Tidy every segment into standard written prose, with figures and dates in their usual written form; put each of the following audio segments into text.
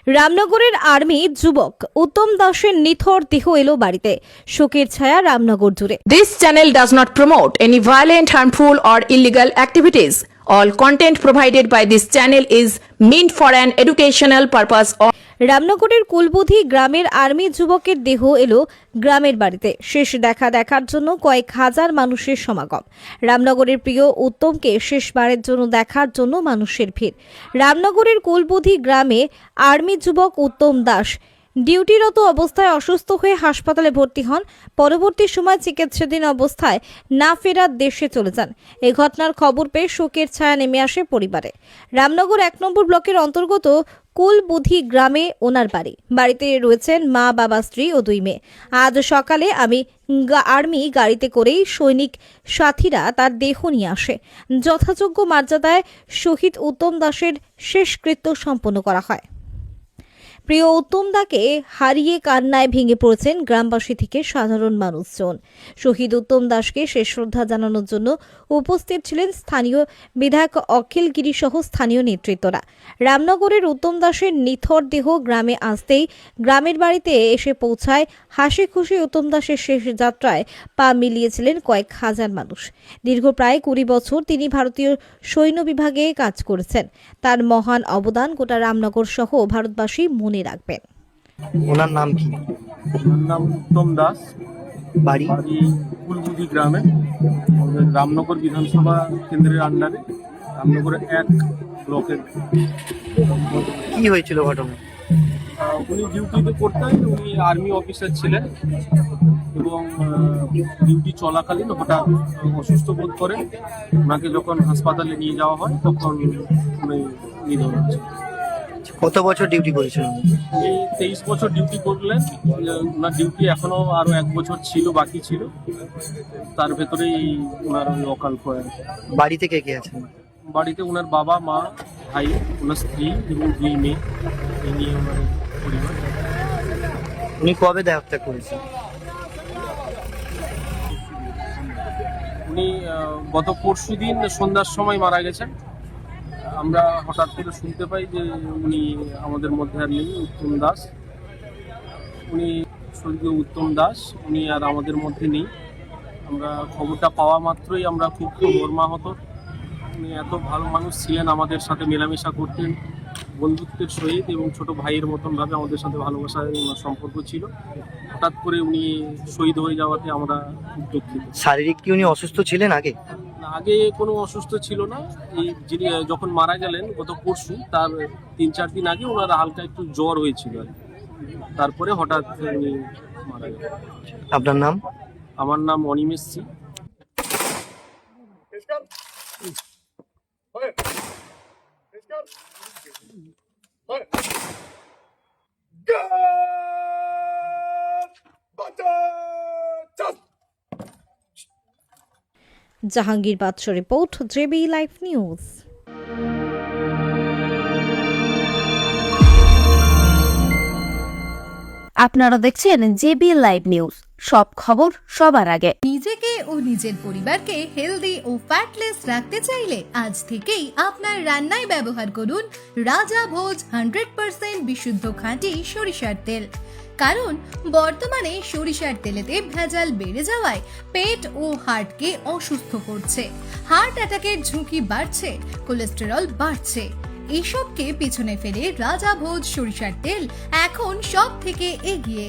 রামনগরের army যুবক উত্তম দাসের নিথর দেহ এলো বাড়িতে, শোকের ছায়া রামনগর জুড়ে। This channel does not promote any violent, harmful or illegal activities. All content provided by this channel is meant for an educational purpose. রামনগরের কুলবুধি গ্রামের আর্মি যুবকের দেহ এলো গ্রামের বাড়িতে। শেষ দেখার জন্য কয়েক হাজার মানুষের সমাগম। রামনগরের প্রিয় উত্তমকে শেষবারের জন্য দেখার জন্য মানুষের ভিড়। রামনগরের কুলবুধি গ্রামে আর্মি যুবক উত্তম দাস ডিউটিরত অবস্থায় অসুস্থ হয়ে হাসপাতালে ভর্তি হন। পরবর্তী সময় চিকিৎসাধীন অবস্থায় না ফেরার দেশে চলে যান। এই ঘটনার খবর পেয়ে শোকের ছায়া নেমে আসে পরিবারে। রামনগর 1 নম্বর ব্লকের অন্তর্গত কুলবুধি গ্রামে ওনার বাড়িতে রয়েছেন মা, বাবা, স্ত্রী ও 2 মেয়ে। আজ সকালে আর্মি গাড়িতে করেই সৈনিক সাথীরা তার দেহ নিয়ে আসে। যথাযোগ্য মর্যাদায় শহীদ উত্তম দাসের শেষকৃত্য সম্পন্ন করা হয়। প্রিয় উত্তম দাকে হারিয়ে কান্নায় ভেঙে পড়েছেন গ্রামবাসী থেকে সাধারণ মানুষজন। শহীদ উত্তম দাসকে শেষ শ্রদ্ধা জানানোর জন্য উপস্থিত ছিলেন স্থানীয় বিধায়ক অখিল গিরি সহ স্থানীয় নেতৃত্বরা। রামনগরের উত্তম দাসের নিথর দেহ গ্রামে আসতেই গ্রামের বাড়িতে এসে পৌঁছায় হাসি খুশি উত্তম দাসের শেষ যাত্রায় পা মিলিয়েছিলেন কয়েক হাজার মানুষ। দীর্ঘ প্রায় 20 বছর তিনি ভারতীয় সৈন্য বিভাগে কাজ করেছেন। তার মহান অবদান গোটা রামনগর সহ ভারতবাসী মনে রাখবেন। ওনার নাম কি? ওনার নাম উত্তম দাস, বাড়ি? কুলবুধি গ্রামে, আমাদের রামনগর বিধানসভা কেন্দ্রের আন্ডারে, রামনগরের 1 ব্লকের। কি হয়েছিল ঘটনা? উনি ডিউটিতে করতেন, উনি আর্মি অফিসার ছিলেন এবং ডিউটি চলাকালীন হঠাৎ অসুস্থ বোধ করেন। ওনাকে যখন হাসপাতালে নিয়ে যাওয়া হয় তখন উনি নিধন হয়েছে। কত বছর ডিউটি করেছিলেন? উনি 23 বছর ডিউটি করলেন। ওনার ডিউটি এখনো আরো 1 বছর বাকি ছিল, তার ভেতরেই ওনার অকাল হয়। বাড়িতে কে কে আছেন? বাড়িতে ওনার বাবা, মা, ভাই, ওনার স্ত্রী এবং 2 মেয়ে, এই নিয়ে ওনার পরিবার। উনি কবে দেহত্যাগ করেছেন? উনি গত পরশুদিন সন্ধ্যার সময় মারা গেছেন। আমরা হঠাৎ করে শুনতে পাই যে উনি আমাদের মধ্যে আর নেই। উত্তম দাস, উনি স্বর্গীয় উত্তম দাস, উনি আর আমাদের মধ্যে নেই। আমরা খবরটা পাওয়া মাত্রই আমরা খুব মর্মাহত। উনি এত ভালো মানুষ ছিলেন, আমাদের সাথে মেলামেশা করতেন বন্ধুত্বের সহিত এবং ছোট ভাইয়ের মতন ভাবে আমাদের সাথে ভালোবাসার সম্পর্ক ছিল। হঠাৎ করে উনি শহীদ হয়ে যাওয়াতে আমরা খুব দুঃখিত। শারীরিক কি উনি অসুস্থ ছিলেন আগে? আগে কোনো অসুস্থ ছিল না। এই যিনি যখন মারা গেলেন গত পরশু, তার 3-4 দিন আগে ওনার হালকা একটু জ্বর হয়েছিল, তারপরে হঠাৎ উনি মারা গেলেন। আপনার নাম? আমার নাম অনিমেষ সি। জাহাঙ্গীর বাদশা রিপোর্ট, জেবি লাইভ নিউজ। আপনারা দেখছেন জেবি লাইভ নিউজ, সব খবর সবার আগে। নিজেকে ও নিজের পরিবারকে হেলদি ও ফ্যাটলেস রাখতে চাইলে আজ থেকেই আপনার রান্নায় ব্যবহার করুন রাজা ভোজ 100% বিশুদ্ধ খাঁটি সরিষার তেল। কারণ বর্তমানে সরিষার তেলেতে ভেজাল বেড়ে যাওয়ায় পেট ও হার্টকে অসুস্থ করছে, হার্ট অ্যাটাকের ঝুঁকি বাড়ছে, কোলেস্টেরল বাড়ছে। এসবকে পিছনে ফেলে রাজা ভোজ সরিষার তেল এখন সব থেকে এগিয়ে।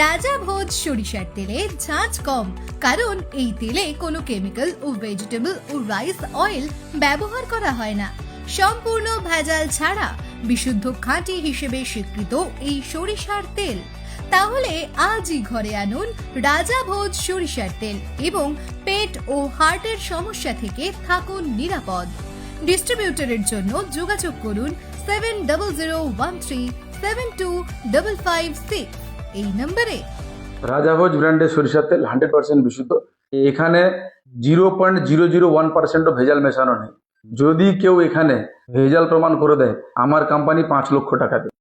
রাজা ভোজ সরিষার তেলে ঝাঁঝ কম, কারণ এই তেলে কোনো কেমিক্যাল ও ভেজিটেবল ও রাইস অয়েল ব্যবহার করা হয় না। সম্পূর্ণ ভেজাল ছাড়া বিশুদ্ধ খাঁটি হিসেবে স্বীকৃত এই সরিষার তেল। তাহলে আজই ঘরে আনুন রাজা ভোজ সরিষার তেল এবং পেট ও হার্টের সমস্যা থেকে থাকুন নিরাপদ। ডিস্ট্রিবিউটরের জন্য যোগাযোগ করুন 7013725556 এই নম্বরে। রাজা ভোজ ব্র্যান্ডের সরিষার তেল 100% বিশুদ্ধ। এখানে 0.001% ভেজাল মেশানো নেই। যদি কেউ এখানে ভেজাল প্রমাণ করে দেয়, আমার কোম্পানি 5 লক্ষ টাকা দেবে।